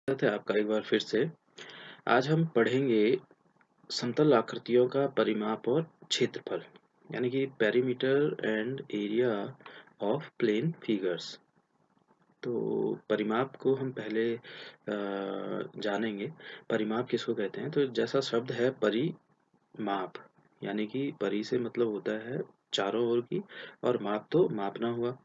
स्वागत है आपका एक बार फिर से। आज हम पढ़ेंगे समतल आकृतियों का परिमाप और क्षेत्रफल, यानी कि perimeter and area of plane figures. तो परिमाप को हम पहले जानेंगे। परिमाप किसको कहते हैं? तो जैसा शब्द है परिमाप, यानी कि परि से मतलब होता है चारों ओर की, और माप तो मापना हुआ,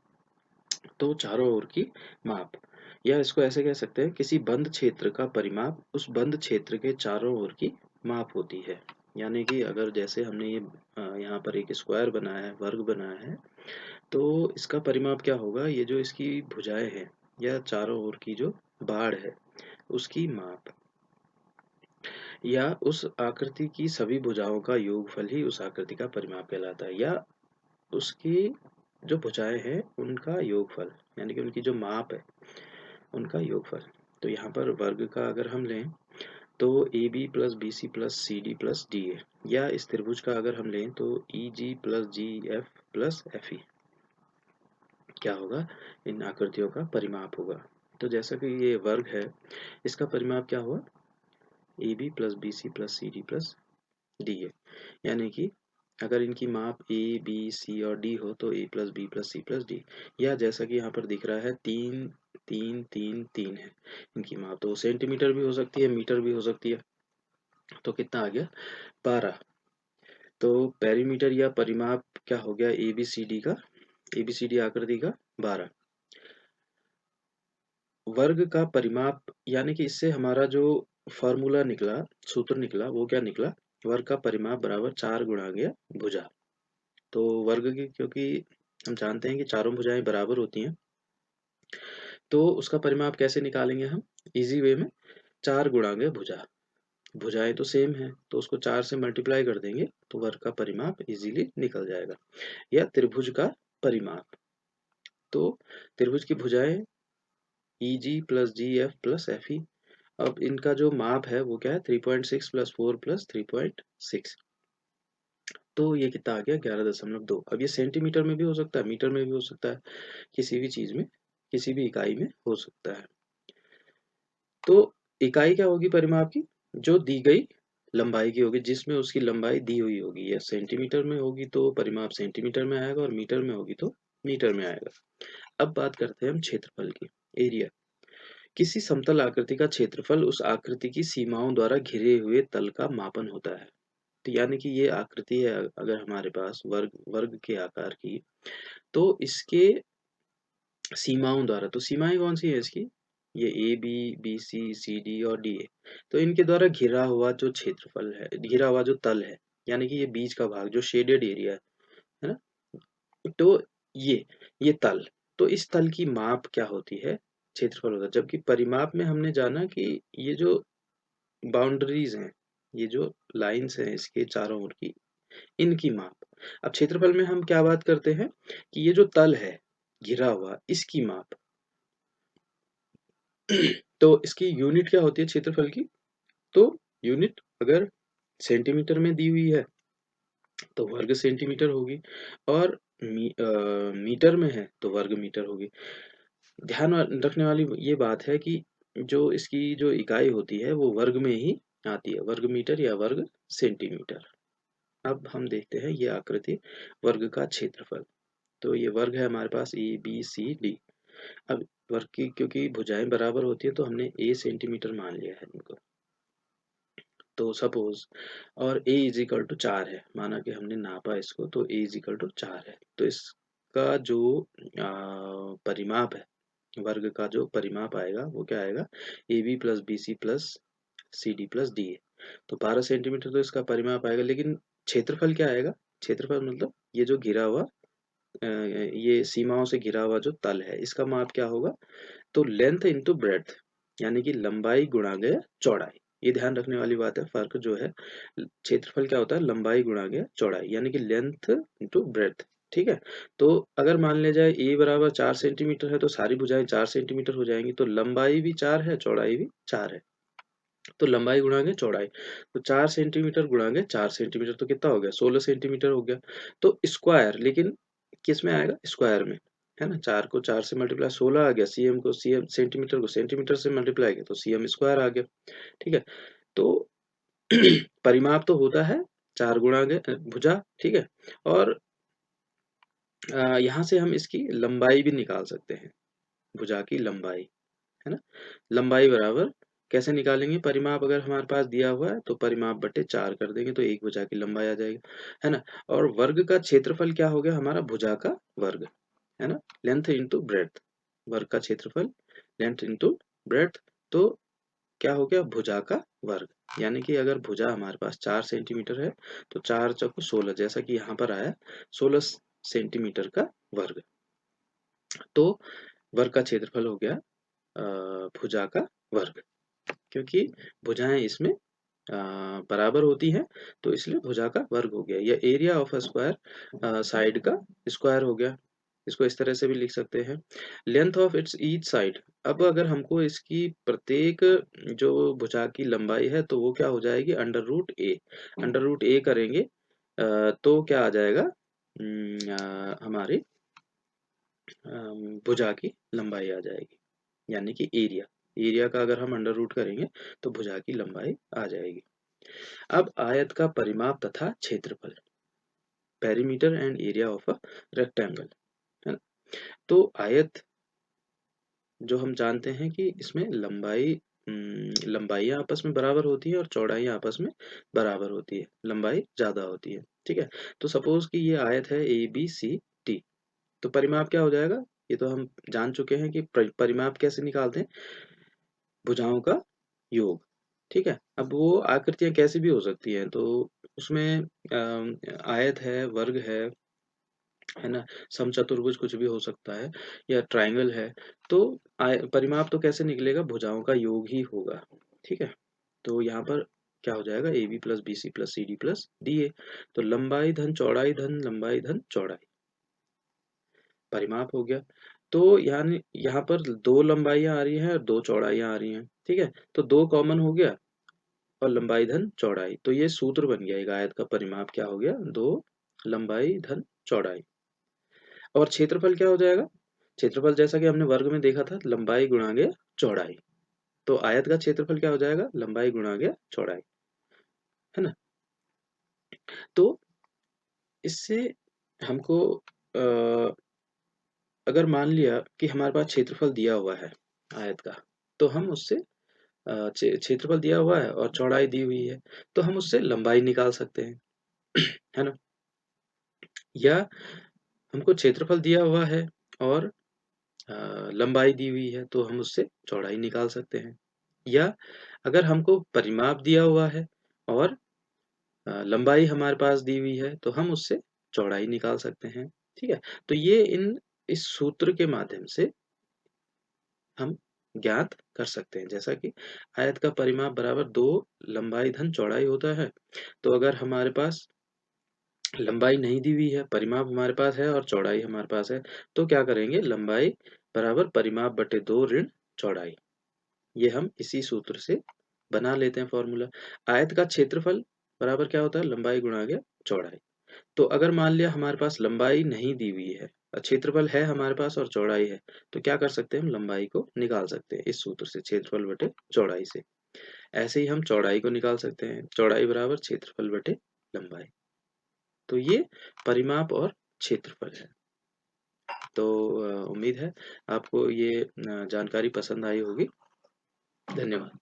तो चारों ओर की माप। या इसको ऐसे कह सकते हैं, किसी बंद क्षेत्र का परिमाप उस बंद क्षेत्र के चारों ओर की माप होती है। यानी कि अगर जैसे हमने ये यहाँ पर एक स्क्वायर बनाया है, वर्ग बनाया है, तो इसका परिमाप क्या होगा? ये जो इसकी भुजाएं हैं या चारों ओर की जो बाड़ है, उसकी माप, या उस आकृति की सभी भुजाओं का योगफल ही उस आकृति का परिमाप कहलाता है, या उसकी जो भुजाएं हैं उनका योगफल, यानी कि उनकी जो माप है उनका योगफल। तो यहाँ पर वर्ग का अगर हम लें तो A B plus B C plus C D plus D A, या इस त्रिभुज का अगर हम लें तो E G plus G F plus F E क्या होगा? इन आकृतियों का परिमाप होगा। तो जैसा कि ये वर्ग है, इसका परिमाप क्या हुआ? A B plus B C plus C D plus D A, यानी कि अगर इनकी माप ए बी सी और डी हो तो A plus B plus C plus D, या जैसा कि यहाँ पर दिख रहा है 3 3 3 3 है इनकी माप। तो सेंटीमीटर भी हो सकती है, मीटर भी हो सकती है। तो कितना आ गया? 12। तो पेरीमीटर या परिमाप क्या हो गया? ए बी सी डी का, ए बी सी डी आकृति का 12। वर्ग का परिमाप, यानी कि इससे हमारा जो फॉर्मूला निकला, सूत्र निकला, वो क्या निकला? वर्ग का परिमाप बराबर 4 गुणा गया भुजा। तो वर्ग की, क्योंकि हम जानते हैं कि चारों भुजाएं बराबर होती हैं, तो उसका परिमाप कैसे निकालेंगे हम? इजी वे में, 4 गुणांगे भुजा। भुजाएं तो सेम है, तो उसको 4 से मल्टीप्लाई कर देंगे तो वर्ग का परिमाप इजीली निकल जाएगा। या त्रिभुज का परिमाप, तो त्रिभुज की भुजाएं ई G plus G F plus F ई। अब इनका जो माप है वो क्या है? 3.6 प्लस 4 प्लस 3.6। तो ये कितना आ गया? 11.2। अब ये सेंटीमीटर में भी हो सकता है, मीटर में भी हो सकता है, किसी भी चीज में, किसी भी इकाई में हो सकता है। तो इकाई क्या होगी परिमाप की? जो दी गई लंबाई की होगी, जिसमें उसकी लंबाई दी हुई होगी। या सेंटीमीटर में होगी तो परिमाप सेंटीमीटर में आएगा, और मीटर में होगी तो मीटर में आएगा। अब बात करते हैं हम क्षेत्रफल की, एरिया। किसी समतल आकृति का क्षेत्रफल उस आकृति की सीमाओं द्वारा घिरे हुए तल का मापन होता है। तो यानी कि ये आकृति है अगर हमारे पास वर्ग वर्ग के आकार की, तो इसके सीमाओं द्वारा, तो सीमाएं कौन सी है इसकी? ये A B B C C D और डी ए। तो इनके द्वारा घिरा हुआ जो क्षेत्रफल है, घिरा हुआ जो तल है, यानी कि ये बीच का भाग जो शेडेड एरिया है ना, तो ये तल, तो इस तल की माप क्या होती है? क्षेत्रफल होता है। जबकि परिमाप में हमने जाना कि ये जो बाउंड्रीज हैं, ये जो लाइंस हैं इसके चारों ओर की, इनकी माप। अब क्षेत्रफल में हम क्या बात करते हैं कि ये जो तल है घिरा हुआ, इसकी माप। तो इसकी यूनिट क्या होती है क्षेत्रफल की? तो यूनिट अगर सेंटीमीटर में दी हुई है तो वर्ग सेंटीमीटर होगी, और मीटर में है तो वर्ग मीटर होगी। ध्यान रखने वाली ये बात है कि जो इसकी जो इकाई होती है वो वर्ग में ही आती है, वर्ग मीटर या वर्ग सेंटीमीटर। अब हम देखते हैं ये आकृति, वर्ग का क्षेत्रफल। तो ये वर्ग है हमारे पास ए बी सी डी। अब वर्ग की क्योंकि भुजाएं बराबर होती है तो हमने ए सेंटीमीटर मान लिया है इनको। तो सपोज, और a इज इक्वल टू 4 है, माना कि हमने नापा इसको, तो a इज इक्वल टू 4 है। तो इसका जो परिमाप है, वर्ग का जो परिमाप आएगा वो क्या आएगा? A B plus B C plus C D plus D A. तो 12 सेंटीमीटर तो इसका परिमाप आएगा, लेकिन क्षेत्रफल क्या आएगा? क्षेत्रफल मतलब ये जो घिरा हुआ, ये सीमाओं से घिरा हुआ जो तल है, इसका माप क्या होगा? तो लेंथ इंटू ब्रेड्थ, यानी कि लंबाई गुणा गया चौड़ाई। ये ध्यान रखने वाली बात है, फर्क जो है, क्षेत्रफल क्या होता है? लंबाई गुणा गया चौड़ाई, यानी कि लेंथ इंटू ब्रेड्थ। ठीक है। तो अगर मान लिया जाए ए बराबर 4 सेंटीमीटर है तो सारी भुजाएं 4 सेंटीमीटर हो जाएंगी, तो लंबाई भी 4 है, चौड़ाई भी 4 है। तो लंबाई गुणांगे चौड़ाई, तो 4 सेंटीमीटर गुणांगे 4 सेंटीमीटर, तो कितना हो गया? 16 सेंटीमीटर हो गया। तो स्क्वायर, लेकिन किस में आएगा? स्क्वायर में। है ना? 4 को 4 से मल्टीप्लाई 16 आ गया, सीएम को सीएम सेंटीमीटर को सेंटीमीटर से मल्टीप्लाई किया तो सीएम स्क्वायर आ गया, ठीक है? तो परिमाप तो होता है 4 गुणा भुजा, ठीक है? और यहाँ से हम इसकी लंबाई भी निकाल सकते हैं, भुजा की लंबाई, है ना? लंबाई बराबर कैसे निकालेंगे? परिमाप अगर हमारे पास दिया हुआ है तो परिमाप बटे 4 कर देंगे तो एक भुजा की लंबाई आ जाएगी, है ना? और वर्ग का क्षेत्रफल क्या हो गया हमारा? भुजा का वर्ग, है ना? लेंथ इंटू ब्रेड्थ, वर्ग का क्षेत्रफल लेंथ इंटू ब्रेड्थ, तो क्या हो गया? भुजा का वर्ग। यानी कि अगर भुजा हमारे पास 4 सेंटीमीटर है तो 4 चौको 16, जैसा कि यहाँ पर आया 16 सेंटीमीटर का वर्ग। तो वर्ग का क्षेत्रफल हो गया भुजा का वर्ग, क्योंकि भुजाएं इसमें बराबर होती हैं तो इसलिए भुजा का वर्ग हो गया। या area of a square, side का स्क्वायर हो गया। इसको इस तरह से भी लिख सकते हैं। Length of its each side, अब अगर हमको इसकी प्रत्येक जो भुजा की लंबाई है तो वो क्या हो जाएगी? अंडर रूट ए, अंडर रूट ए करेंगे तो क्या आ जाएगा? हमारी भुजा की लंबाई आ जाएगी, यानी कि एरिया, एरिया का अगर हम अंडर रूट करेंगे तो भुजा की लंबाई आ जाएगी। अब आयत का परिमाप तथा क्षेत्रफल, perimeter and area of a rectangle, है ना? तो आयत जो हम जानते हैं कि इसमें लंबाइयाँ आपस में बराबर होती है और चौड़ाइयाँ आपस में बराबर होती है, लंबाई ज्यादा होती है, ठीक है? तो सपोज कि ये आयत है ए बी सी डी, तो परिमाप क्या हो जाएगा? ये तो हम जान चुके हैं कि परिमाप कैसे निकालते हैं? भुजाओं का योग, ठीक है? अब वो आकृतियाँ कैसी भी हो सकती हैं, तो उसमें आयत है, वर्ग है ना? समचतुर्भुज कुछ भी हो सकता है या ट्रायंगल है, तो परिमाप तो कैसे निकलेगा? भुजाओं का योग ही होगा, ठीक है? तो यहाँ पर क्या हो जाएगा? A B plus B C plus C D plus D A, तो लंबाई धन चौड़ाई धन लंबाई धन चौड़ाई परिमाप हो गया। तो यानी यहाँ पर 2 लंबाइयाँ आ रही हैं और 2 चौड़ाइयाँ आ रही हैं, ठीक है? तो 2 कॉमन हो गया और लंबाई धन चौड़ाई, तो ये सूत्र बन गया एक आयत का परिमाप क्या हो गया? 2 लंबाई धन चौड़ाई। और क्षेत्रफल क्या हो जाएगा? क्षेत्रफल जैसा कि हमने वर्ग में देखा था, लंबाई गुणा गया चौड़ाई, तो आयत का क्षेत्रफल क्या हो जाएगा? लंबाई गुणा गया चौड़ाई, है ना? तो इससे हमको अगर मान लिया कि हमारे पास क्षेत्रफल दिया हुआ है आयत का, तो हम उससे क्षेत्रफल दिया हुआ है और चौड़ाई दी हुई है, तो हम उससे लंबाई निकाल सकते हैं, है ना? या हमको क्षेत्रफल दिया हुआ है और अ, लंबाई दी हुई है तो हम उससे चौड़ाई निकाल सकते हैं। या अगर हमको परिमाप दिया हुआ है और लंबाई हमारे पास दी हुई है तो हम उससे चौड़ाई निकाल सकते हैं, ठीक है? तो ये इस सूत्र के माध्यम से हम ज्ञात कर सकते हैं, जैसा कि आयत का परिमाप बराबर 2 लंबाई धन चौड़ाई होता है। तो अगर हमारे पास लंबाई नहीं दी हुई है, परिमाप हमारे पास है और चौड़ाई हमारे पास है, तो क्या करेंगे? लंबाई बराबर परिमाप बटे 2 ऋण चौड़ाई, ये हम इसी सूत्र से बना लेते हैं फॉर्मूला। आयत का क्षेत्रफल बराबर क्या होता है? लंबाई गुणा गया चौड़ाई। तो अगर मान लिया हमारे पास लंबाई नहीं दी हुई है, क्षेत्रफल है हमारे पास और चौड़ाई है, तो क्या कर सकते हैं? हम लंबाई को निकाल सकते हैं इस सूत्र से, क्षेत्रफल बटे चौड़ाई से। ऐसे ही हम चौड़ाई को निकाल सकते हैं, चौड़ाई बराबर क्षेत्रफल बटे लंबाई। तो ये परिमाप और क्षेत्रफल है। तो उम्मीद है आपको ये जानकारी पसंद आई होगी। धन्यवाद।